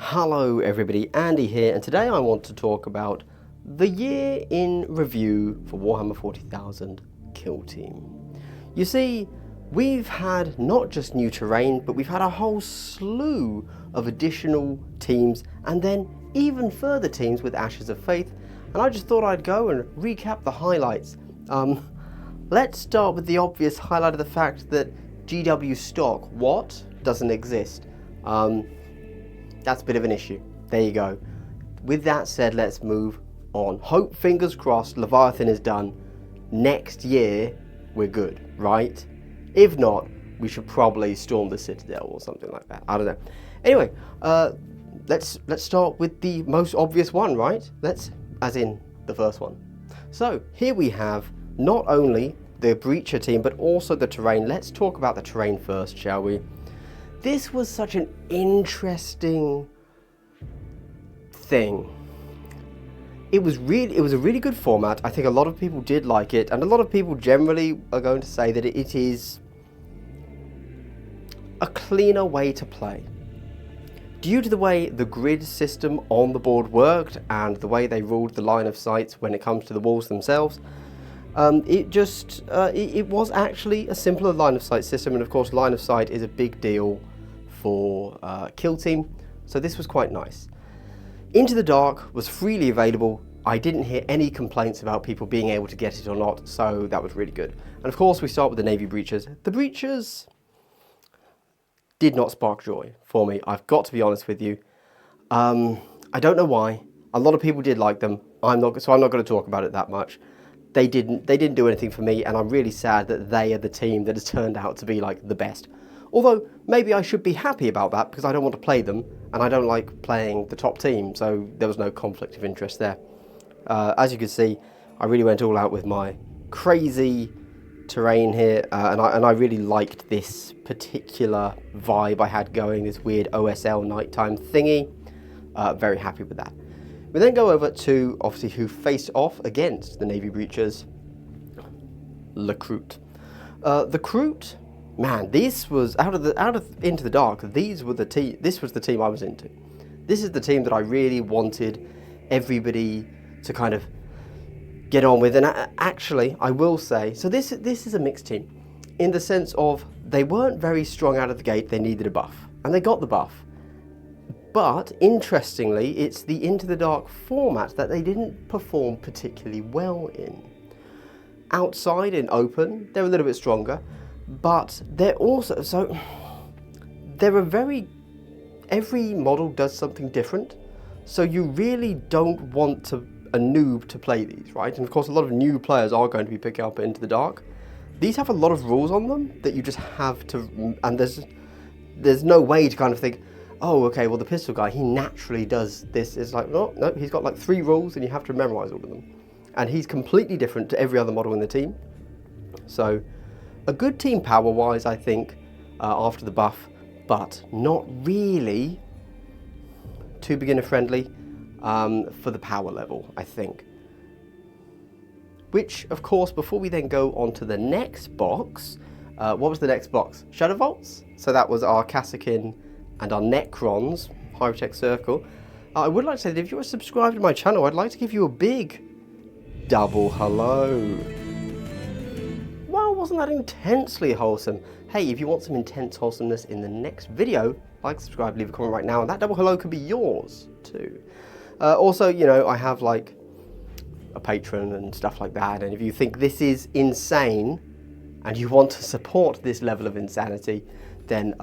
Hello everybody, Andy here, and today I want to talk about the year in review for Warhammer 40,000 Kill Team. You see, we've had not just new terrain, but we've had a whole slew of additional teams, and then even further teams with Ashes of Faith, and I just thought I'd go and recap the highlights. Let's start with the obvious highlight of the fact that GW stock, doesn't exist. That's a bit of an issue. There you go. With that said, let's move on. Hope, fingers crossed, Leviathan is done. Next year, we're good, right? If not, we should probably storm the Citadel or something like that. I don't know. Anyway, let's start with the most obvious one, right? As in the first one. So here we have not only the Breacher team, but also the terrain. Let's talk about the terrain first, shall we? This was such an interesting thing. It was a really good format. I think a lot of people did like it, and a lot of people generally are going to say that it is a cleaner way to play. Due to the way the grid system on the board worked and the way they ruled the line of sight when it comes to the walls themselves, it was actually a simpler line of sight system, and of course line of sight is a big deal for Kill Team, so this was quite nice. Into the Dark was freely available. I didn't hear any complaints about people being able to get it or not, so that was really good. And of course we start with the Navy Breachers. The Breachers did not spark joy for me, I've got to be honest with you. I don't know why. A lot of people did like them. I'm not going to talk about it that much. They didn't do anything for me, and I'm really sad that they are the team that has turned out to be like the best. Although, maybe I should be happy about that because I don't want to play them, and I don't like playing the top team, so there was no conflict of interest there. As you can see, I really went all out with my crazy terrain here, and I really liked this particular vibe I had going, this weird OSL nighttime thingy. Very happy with that. We then go over to, obviously, who faced off against the Navy Breachers, Le Croûte. The Croûte, man, this was out of Into the Dark. This was the team I was into. This is the team that I really wanted everybody to kind of get on with. And actually, I will say, so this is a mixed team in the sense of they weren't very strong out of the gate. They needed a buff, and they got the buff. But interestingly, it's the Into the Dark format that they didn't perform particularly well in. Outside in open, they're a little bit stronger, but they're also, so they're every model does something different, so you really don't want a noob to play these, right? And of course a lot of new players are going to be picking up Into the Dark. These have a lot of rules on them that you just have to, and there's no way to kind of think, oh, okay, well the pistol guy, he naturally does this. It's like, no, he's got like 3 rules and you have to memorize all of them. And he's completely different to every other model in the team. So, a good team power-wise, I think, after the buff, but not really too beginner-friendly for the power level, I think. Which, of course, before we then go on to the next box, what was the next box? Shadowvaults? So that was our Kassakin and our Necrons, High-Tech Circle. I would like to say that if you are subscribed to my channel, I'd like to give you a big double hello. Well, wasn't that intensely wholesome? Hey, if you want some intense wholesomeness in the next video, like, subscribe, leave a comment right now, and that double hello could be yours too. Also, you know, I have like a Patreon and stuff like that, and if you think this is insane and you want to support this level of insanity, then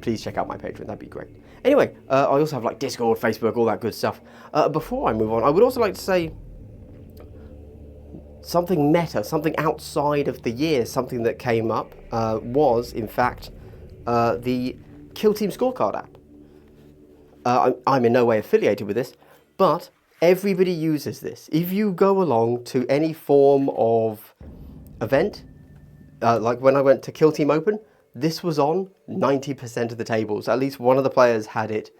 please check out my Patreon, that'd be great. Anyway, I also have like Discord, Facebook, all that good stuff. Before I move on, I would also like to say something meta, something outside of the year, something that came up was, in fact, the Kill Team scorecard app. I'm in no way affiliated with this, but everybody uses this. If you go along to any form of event, like when I went to Kill Team Open, this was on 90% of the tables. At least one of the players had it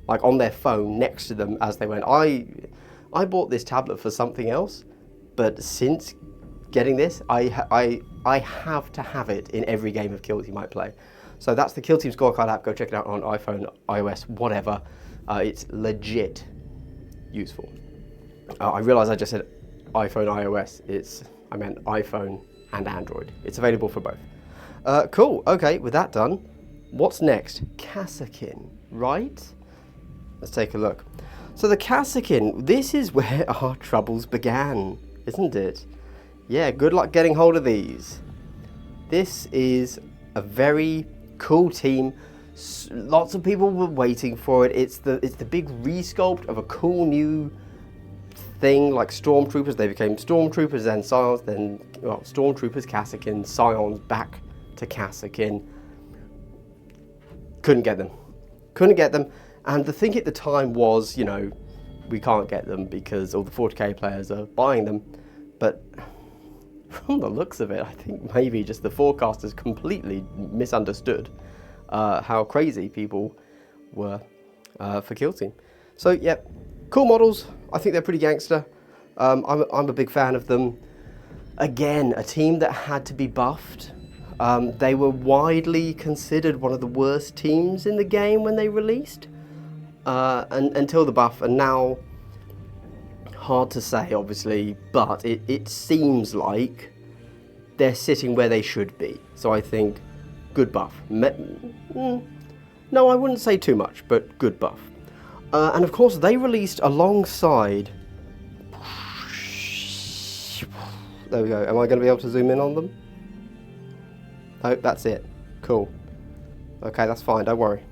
like on their phone next to them as they went. I bought this tablet for something else, but since getting this, I have to have it in every game of Kill Team I play. So that's the Kill Team scorecard app. Go check it out on iPhone, iOS, whatever. It's legit useful. I realize I just said iPhone, iOS. I meant iPhone and Android. It's available for both. Cool. Okay, with that done, what's next? Kasrkin, right? Let's take a look. So the Kasrkin, this is where our troubles began, isn't it? Yeah, good luck getting hold of these. This is a very cool team. Lots of people were waiting for it. It's the big resculpt of a cool new thing, like Stormtroopers. They became Stormtroopers, then Scions, then Stormtroopers, Kasrkin, Scions, back to Kasrkin. Couldn't get them. And the thing at the time was, we can't get them because all the 40k players are buying them. But from the looks of it, I think maybe just the forecasters completely misunderstood how crazy people were for Kill Team. So yeah, cool models. I think they're pretty gangster. I'm a big fan of them. Again, a team that had to be buffed. They were widely considered one of the worst teams in the game when they released, until the buff, and now, hard to say obviously, but it seems like they're sitting where they should be. So I think good buff. No, I wouldn't say too much, but good buff. And of course they released alongside, there we go, am I going to be able to zoom in on them? No, that's it. Cool. Okay, that's fine, don't worry.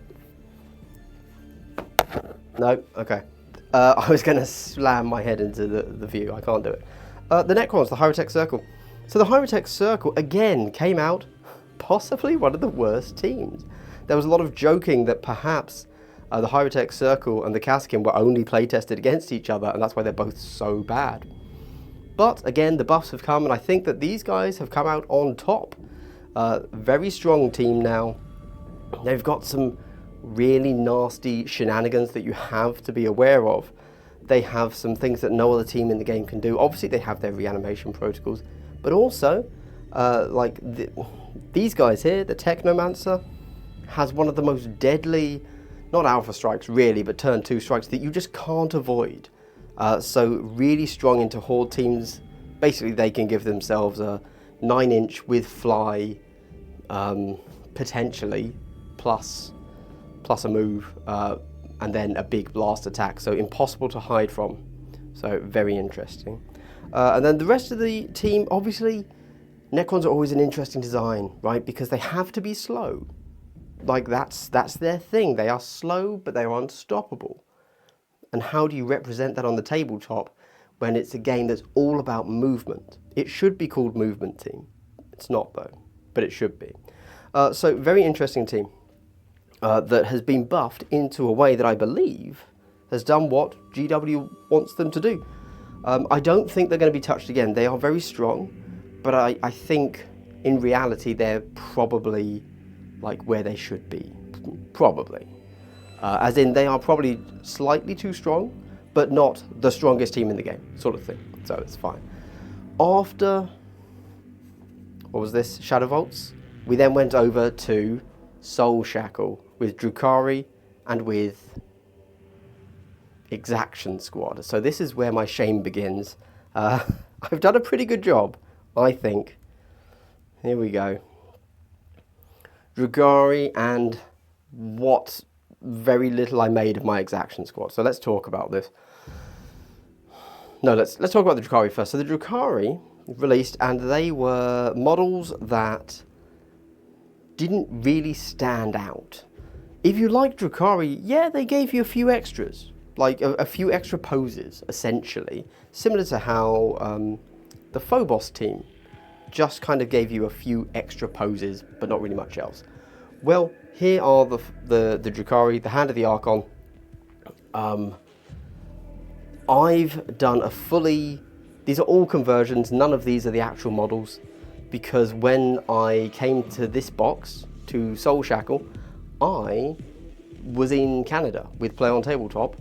No, okay. I was going to slam my head into the view, I can't do it. The next one's the Hierotech Circle. So the Hierotech Circle, again, came out possibly one of the worst teams. There was a lot of joking that perhaps the Hierotech Circle and the Kasrkin were only play-tested against each other, and that's why they're both so bad. But again, the buffs have come, and I think that these guys have come out on top. Very strong team now. They've got some really nasty shenanigans that you have to be aware of. They have some things that no other team in the game can do. Obviously, they have their reanimation protocols, but also, these guys here, the Technomancer, has one of the most deadly, not alpha strikes really, but turn 2 strikes that you just can't avoid. So really strong into horde teams. Basically, they can give themselves a 9-inch with fly, potentially, plus a move, and then a big blast attack. So impossible to hide from. So very interesting. And then the rest of the team, obviously, Necrons are always an interesting design, right? Because they have to be slow. Like that's their thing. They are slow, but they are unstoppable. And how do you represent that on the tabletop when it's a game that's all about movement? It should be called Movement Team. It's not though, but it should be. So very interesting team that has been buffed into a way that I believe has done what GW wants them to do. I don't think they're going to be touched again. They are very strong, but I think in reality they're probably like where they should be. Probably. As in they are probably slightly too strong, but not the strongest team in the game, sort of thing. So it's fine. After, what was this? Shadowvaults? We then went over to Soulshackle with Drukhari and with Exaction Squad. So this is where my shame begins. I've done a pretty good job, I think. Here we go. Drukhari and what very little I made of my Exaction Squad. So let's talk about this. No, let's talk about the Drukhari first. So the Drukhari released, and they were models that didn't really stand out. If you like Drukhari, yeah, they gave you a few extras, like a few extra poses, essentially, similar to how the Phobos team just kind of gave you a few extra poses, but not really much else. Well, here are the Drukhari, the Hand of the Archon. I've done a fully, these are all conversions, none of these are the actual models, because when I came to this box, to Soulshackle, I was in Canada with Play on Tabletop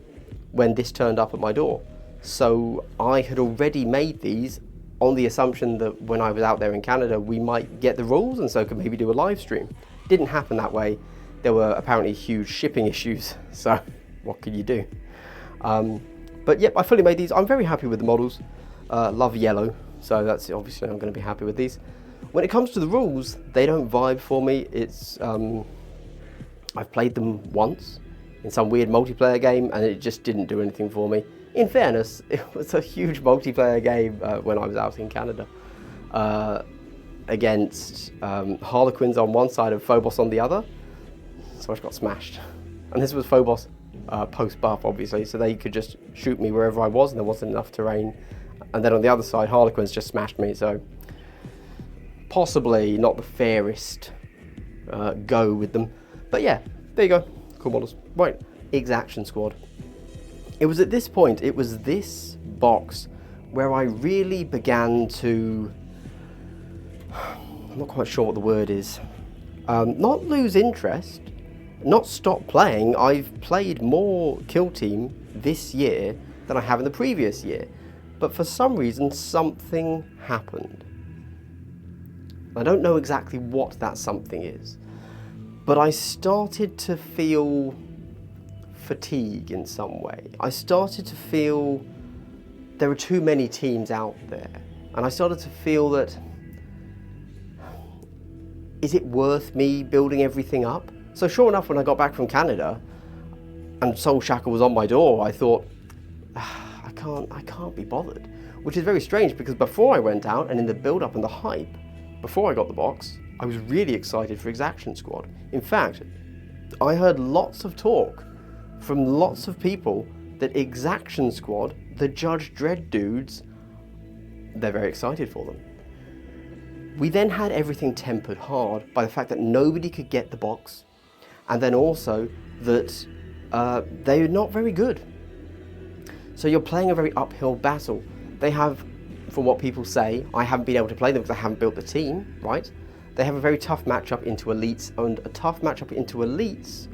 when this turned up at my door. So I had already made these on the assumption that when I was out there in Canada, we might get the rules and so could maybe do a live stream. Didn't happen that way. There were apparently huge shipping issues, so what could you do? But yep, I fully made these. I'm very happy with the models. Love yellow, so that's obviously I'm going to be happy with these. When it comes to the rules, they don't vibe for me. It's I've played them once in some weird multiplayer game, and it just didn't do anything for me. In fairness, it was a huge multiplayer game when I was out in Canada, against Harlequins on one side and Phobos on the other. So I just got smashed. And this was Phobos post-buff, obviously, so they could just shoot me wherever I was and there wasn't enough terrain. And then on the other side, Harlequins just smashed me, so possibly not the fairest go with them. But yeah, there you go, cool models. Right, Exaction Squad. It was at this point, it was this box where I really began to, I'm not quite sure what the word is, not lose interest, not stop playing. I've played more Kill Team this year than I have in the previous year, but for some reason something happened. I don't know exactly what that something is, but I started to feel fatigue in some way. I started to feel there are too many teams out there, and I started to feel that, is it worth me building everything up? So sure enough, when I got back from Canada and Soulshackle was on my door, I thought, I can't be bothered. Which is very strange, because before I went out and in the build-up and the hype, before I got the box, I was really excited for Exaction Squad. In fact, I heard lots of talk from lots of people that Exaction Squad, the Judge Dredd dudes, they're very excited for them. We then had everything tempered hard by the fact that nobody could get the box, and then also that they're not very good. So you're playing a very uphill battle. They have, from what people say, I haven't been able to play them because I haven't built the team, right? They have a very tough matchup into elites, and a tough matchup into elites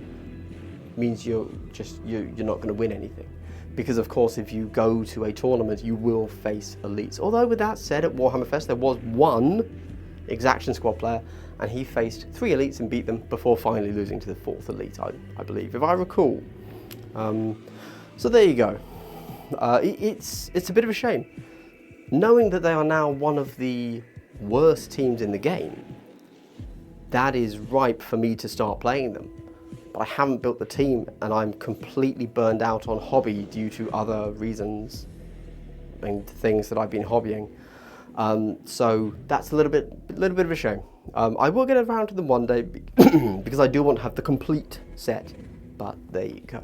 means you're not going to win anything. Because of course, if you go to a tournament, you will face elites. Although with that said, at Warhammer Fest, there was one Exaction Squad player, and he faced 3 elites and beat them before finally losing to the 4th elite, I believe, if I recall. So there you go. It's a bit of a shame. Knowing that they are now one of the worst teams in the game, that is ripe for me to start playing them. But I haven't built the team, and I'm completely burned out on hobby due to other reasons and things that I've been hobbying. So that's a little bit of a shame. I will get around to them one day because I do want to have the complete set. But there you go.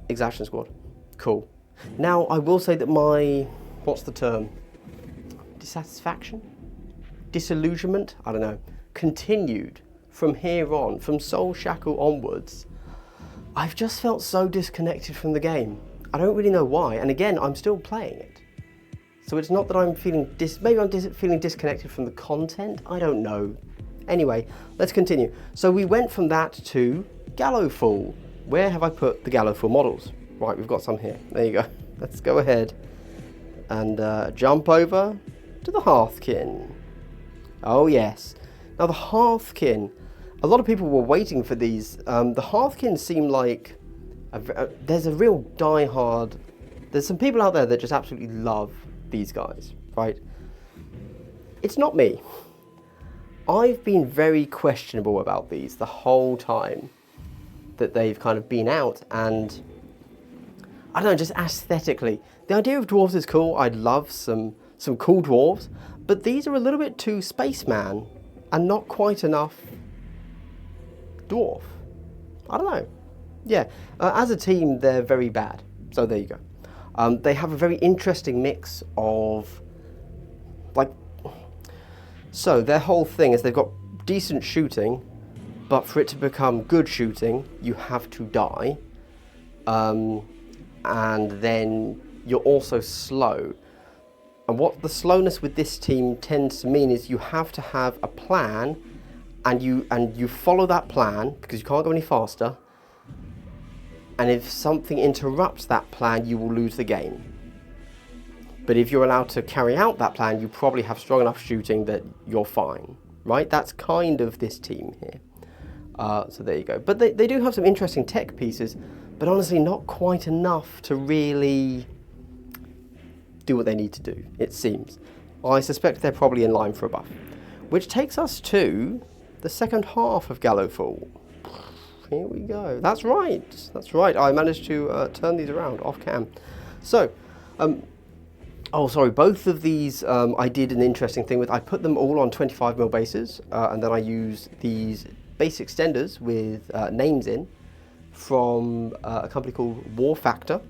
Exaction Squad, cool. Now I will say that my, what's the term? Dissatisfaction? Disillusionment? I don't know. Continued from here on, from Soulshackle onwards. I've just felt so disconnected from the game. I don't really know why, and again, I'm still playing it. So it's not that I'm feeling, maybe I'm feeling disconnected from the content, I don't know. Anyway, let's continue. So we went from that to Gallowfall. Where have I put the Gallowfall models? Right, we've got some here, there you go. Let's go ahead and jump over to the Hearthkin. Oh yes. Now the Hearthkin, a lot of people were waiting for these. The Hearthkin seem like, there's a real die-hard, there's some people out there that just absolutely love these guys, right? It's not me. I've been very questionable about these the whole time that they've kind of been out, and I don't know, just aesthetically. The idea of dwarves is cool. I'd love some cool dwarves, but these are a little bit too spaceman and not quite enough dwarf. I don't know. Yeah, as a team, they're very bad. So there you go. They have a very interesting mix of, like, so their whole thing is they've got decent shooting, but for it to become good shooting, you have to die. And then you're also slow. And what the slowness with this team tends to mean is you have to have a plan, and you follow that plan because you can't go any faster. And if something interrupts that plan, you will lose the game. But if you're allowed to carry out that plan, you probably have strong enough shooting that you're fine. right? That's kind of this team here. So there you go. But they do have some interesting tech pieces, but honestly not quite enough to really do what they need to do, it seems. I suspect they're probably in line for a buff. Which takes us to the second half of Gallowfall. Here we go. That's right. That's right. I managed to turn these around off cam. So, oh, sorry. Both of these I did an interesting thing with. I put them all on 25mm bases, and then I used these base extenders with names in from a company called War Factor,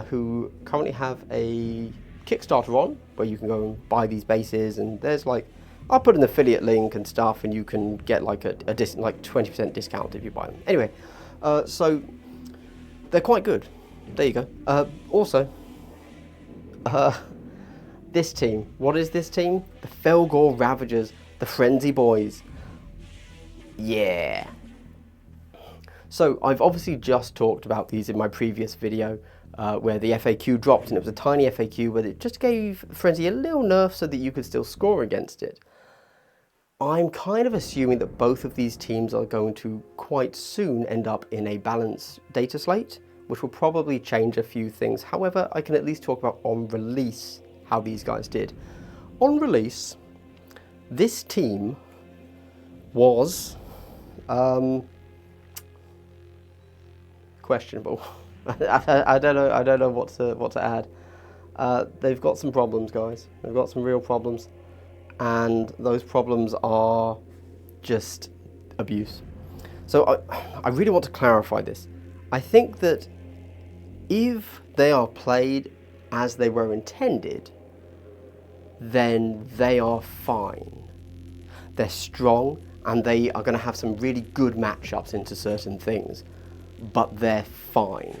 who currently have a Kickstarter on where you can go and buy these bases, and there's like, I'll put an affiliate link and stuff, and you can get like a 20% discount if you buy them. Anyway, so they're quite good. There you go. Also, this team. What is this team? The Felgor Ravagers, the Frenzy Boys. Yeah. So I've obviously just talked about these in my previous video, where the FAQ dropped, and it was a tiny FAQ where it just gave Frenzy a little nerf so that you could still score against it. I'm kind of assuming that both of these teams are going to quite soon end up in a balanced data slate, which will probably change a few things. However, I can at least talk about on release how these guys did. On release, this team was questionable. I don't know what to add. They've got some problems, guys. They've got some real problems, and those problems are just abuse. So I really want to clarify this. I think that if they are played as they were intended, then they are fine. They're strong, and they are going to have some really good matchups into certain things, but they're fine.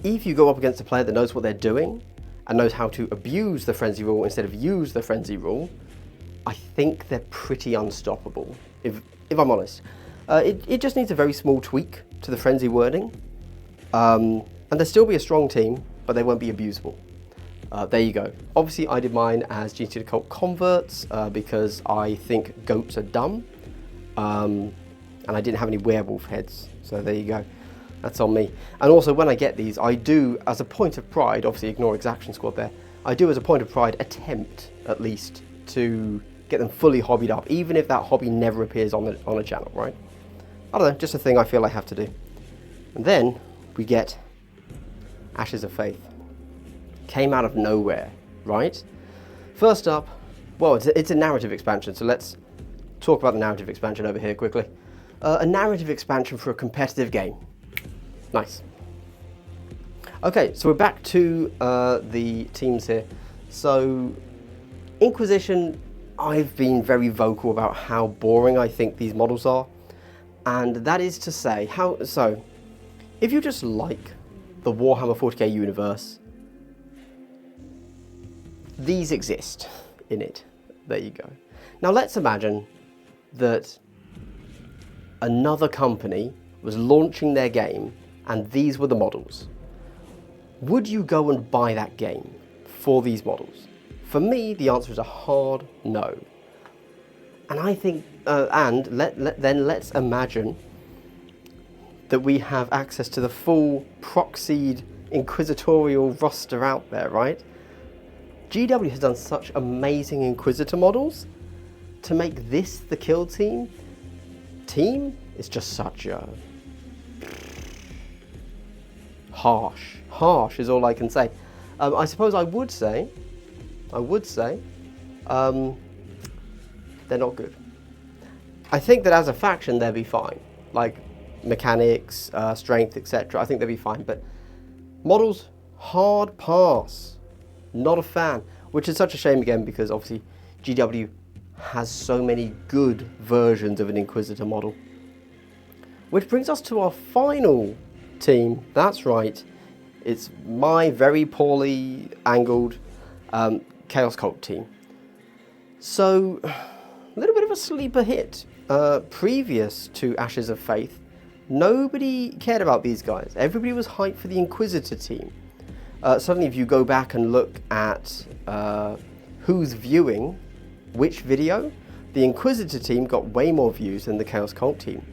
If you go up against a player that knows what they're doing and knows how to abuse the frenzy rule instead of use the frenzy rule, I think they're pretty unstoppable, if I'm honest. It just needs a very small tweak to the frenzy wording, and they'll still be a strong team, but they won't be abusable. There you go. Obviously, I did mine as GT the Cult converts because I think goats are dumb, and I didn't have any werewolf heads, so there you go. That's on me. And also, when I get these, I do, as a point of pride, obviously ignore Exaction Squad there, I do, as a point of pride, attempt, at least, to get them fully hobbied up, even if that hobby never appears on a channel, right? I don't know, just a thing I feel I have to do. And then we get Ashes of Faith. Came out of nowhere, right? First up, well, it's a narrative expansion, so let's talk about the narrative expansion over here quickly. A narrative expansion for a competitive game. Nice. Okay, so we're back to the teams here. So, Inquisition, I've been very vocal about how boring I think these models are. And that is to say, if you just like the Warhammer 40k universe, these exist in it. There you go. Now let's imagine that another company was launching their game and these were the models. Would you go and buy that game for these models? For me, the answer is a hard no. And I think, then let's imagine that we have access to the full proxied inquisitorial roster out there, right? GW has done such amazing Inquisitor models. To make this the kill team is just such a harsh is all I can say. I suppose I would say they're not good. I think that as a faction they'll be fine, like mechanics, strength, etc. I think they'll be fine, but models, hard pass. Not a fan, which is such a shame again because obviously GW has so many good versions of an Inquisitor model. Which brings us to our final team. That's right, it's my very poorly angled Chaos Cult team. So, a little bit of a sleeper hit. Previous to Ashes of Faith, nobody cared about these guys. Everybody was hyped for the Inquisitor team. Suddenly, if you go back and look at who's viewing which video? The Inquisitor team got way more views than the Chaos Cult team.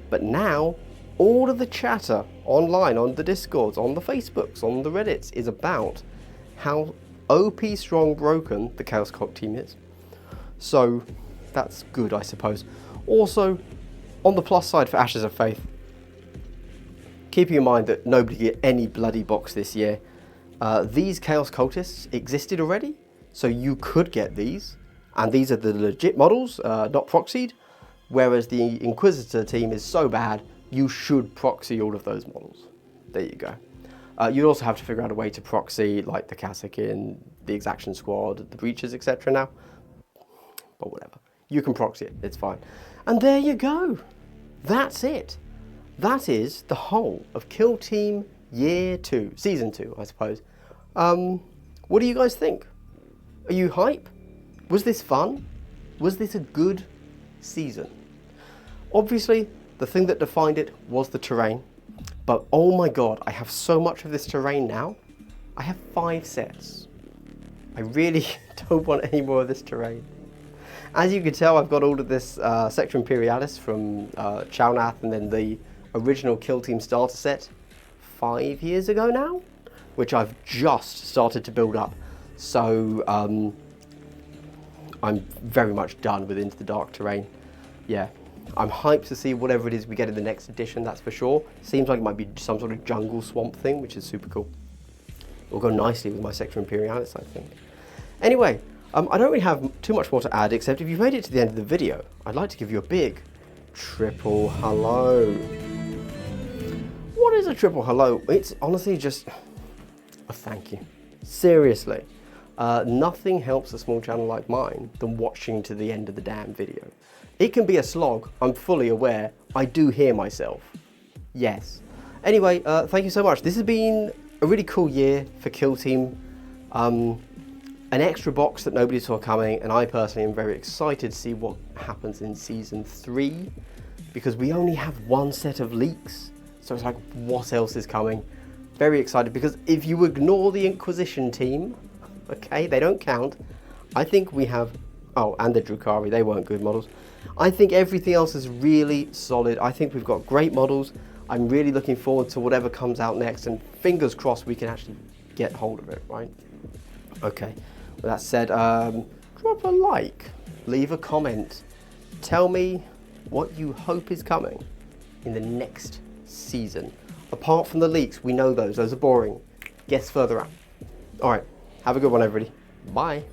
But now, all of the chatter online, on the Discords, on the Facebooks, on the Reddits, is about how OP strong broken the Chaos Cult team is. So, that's good, I suppose. Also, on the plus side for Ashes of Faith, keeping in mind that nobody get any bloody box this year, these Chaos Cultists existed already, so you could get these, and these are the legit models, not proxied, whereas the Inquisitor team is so bad, you should proxy all of those models. There you go. You'd also have to figure out a way to proxy, like the Kassakin, the Exaction Squad, the Breaches, etc. now, but whatever. You can proxy it, it's fine. And there you go. That's it. That is the whole of Kill Team Year 2, Season 2, I suppose. What do you guys think? Are you hype? Was this fun? Was this a good season? Obviously, the thing that defined it was the terrain. But oh my god, I have so much of this terrain now. I have 5 sets. I really don't want any more of this terrain. As you can tell, I've got all of this Sector Imperialis from Chalnath, and then the original Kill Team starter set 5 years ago now, which I've just started to build up. So I'm very much done with Into the Dark terrain. Yeah, I'm hyped to see whatever it is we get in the next edition, that's for sure. Seems like it might be some sort of jungle swamp thing, which is super cool. It will go nicely with my Sector Imperialis, I think. Anyway, I don't really have too much more to add, except if you've made it to the end of the video, I'd like to give you a big triple hello. What is a triple hello? It's honestly just a thank you. Seriously. Nothing helps a small channel like mine than watching to the end of the damn video. It can be a slog, I'm fully aware. I do hear myself. Yes. Anyway, thank you so much. This has been a really cool year for Kill Team. An extra box that nobody saw coming, and I personally am very excited to see what happens in Season 3, because we only have 1 set of leaks, so it's like, what else is coming? Very excited, because if you ignore the Inquisition team, okay, they don't count, I think we have, oh, and the Drukhari, they weren't good models. I think everything else is really solid. I think we've got great models. I'm really looking forward to whatever comes out next, and fingers crossed we can actually get hold of it, right? Okay. With that said, drop a like, leave a comment, tell me what you hope is coming in the next season. Apart from the leaks, we know those are boring. Guess further out. Alright, have a good one everybody. Bye.